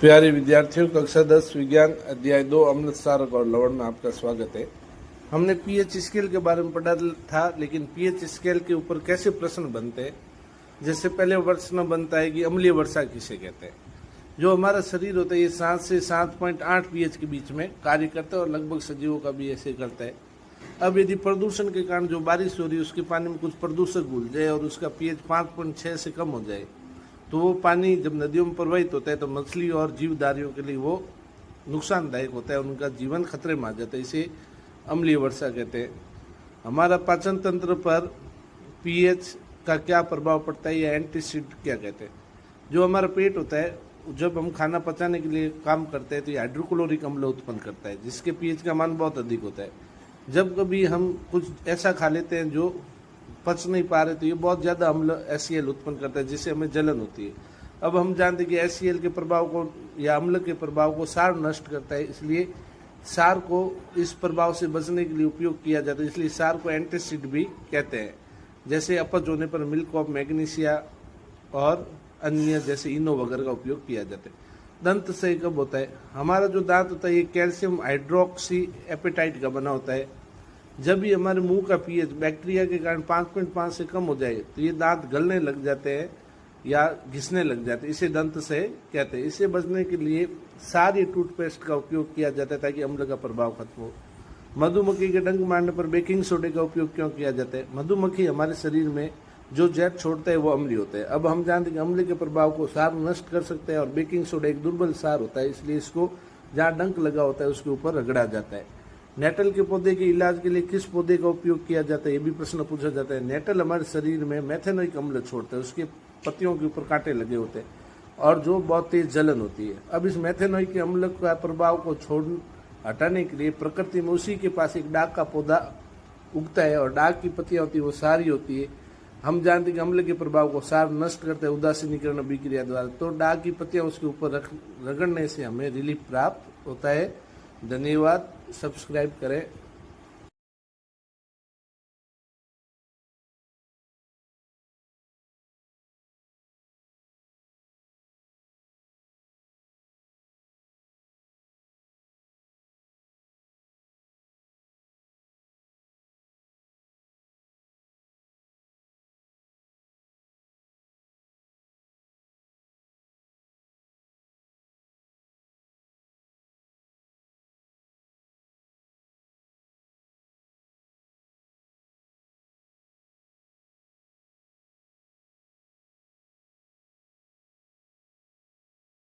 प्यारे विद्यार्थियों, कक्षा 10 विज्ञान अध्याय 2 अम्ल क्षारक और लवण में आपका स्वागत है। हमने पीएच स्केल के बारे में पढ़ा था, लेकिन पीएच स्केल के ऊपर कैसे प्रश्न बनते हैं। जैसे पहले प्रश्न बनता है कि अम्लीय वर्षा किसे कहते हैं। जो हमारा शरीर होता है ये 7 से 7.8 पीएच के बीच में कार्य करता है और लगभग सजीवों का भी ऐसे करता है। अब यदि प्रदूषण के कारण जो बारिश हो रही है उसके पानी में कुछ प्रदूषक घुल जाए और उसका पीएच 5.6 से कम हो जाए तो वो पानी जब नदियों में प्रवाहित होता है तो मछली और जीवधारियों के लिए वो नुकसानदायक होता है, उनका जीवन खतरे में आ जाता है। इसे अम्लीय वर्षा कहते हैं। हमारा पाचन तंत्र पर पीएच का क्या प्रभाव पड़ता है या एंटीसिड क्या कहते हैं। जो हमारा पेट होता है जब हम खाना पचाने के लिए काम करते हैं तो ये हाइड्रोक्लोरिक अम्ल उत्पन्न करता है, जिसके पीएच का मान बहुत अधिक होता है। जब कभी हम कुछ ऐसा खा लेते हैं जो पच नहीं पा रहे तो ये बहुत ज़्यादा अम्ल HCl उत्पन्न करता है, जिससे हमें जलन होती है। अब हम जानते हैं कि HCl के प्रभाव को या अम्ल के प्रभाव को सार नष्ट करता है, इसलिए सार को इस प्रभाव से बचने के लिए उपयोग किया जाता है। इसलिए सार को एंटीसिड भी कहते हैं। जैसे अपच होने पर मिल्क ऑफ मैग्नीशिया और अन्य जैसे इनो वगैरह का उपयोग किया जाता है। दंत से कब होता है। हमारा जो दांत होता है ये कैल्शियम हाइड्रोक्सी एपेटाइट का बना होता है। जब भी हमारे मुंह का पीएच बैक्टीरिया के कारण 5.5 से कम हो जाए तो ये दांत गलने लग जाते हैं या घिसने लग जाते हैं, इसे दंत से कहते हैं। इसे बचने के लिए सारी टूथपेस्ट का उपयोग किया जाता है ताकि अम्ल का प्रभाव खत्म हो। मधुमक्खी के डंक मारने पर बेकिंग सोडे का उपयोग क्यों किया जाता है। मधुमक्खी हमारे शरीर में जो जहर छोड़ता है वो अम्लीय होता है। अब हम जानते हैं कि अम्ल के प्रभाव को सार नष्ट कर सकते हैं और बेकिंग सोडा एक दुर्बल सार होता है, इसलिए इसको जहाँ डंक लगा होता है उसके ऊपर रगड़ा जाता है। नेटल के पौधे के इलाज के लिए किस पौधे का उपयोग किया जाता है, ये भी प्रश्न पूछा जाता है। नेटल हमारे शरीर में मेथेनोइक अम्ल छोड़ता है, उसके पत्तियों के ऊपर कांटे लगे होते हैं और जो बहुत तेज जलन होती है। अब इस मेथेनोइक अम्ल का प्रभाव को हटाने के लिए प्रकृति में उसी के पास एक डाक का पौधा उगता है और डाक की पत्तियां होती है वो सारी होती है। हम जानते हैं कि अम्ल के प्रभाव को सार नष्ट करते हैं उदासीनीकरण अभिक्रिया द्वारा, तो डाक की पत्तियां उसके ऊपर रगड़ने से हमें रिलीफ प्राप्त होता है। धन्यवाद। सब्सक्राइब करें।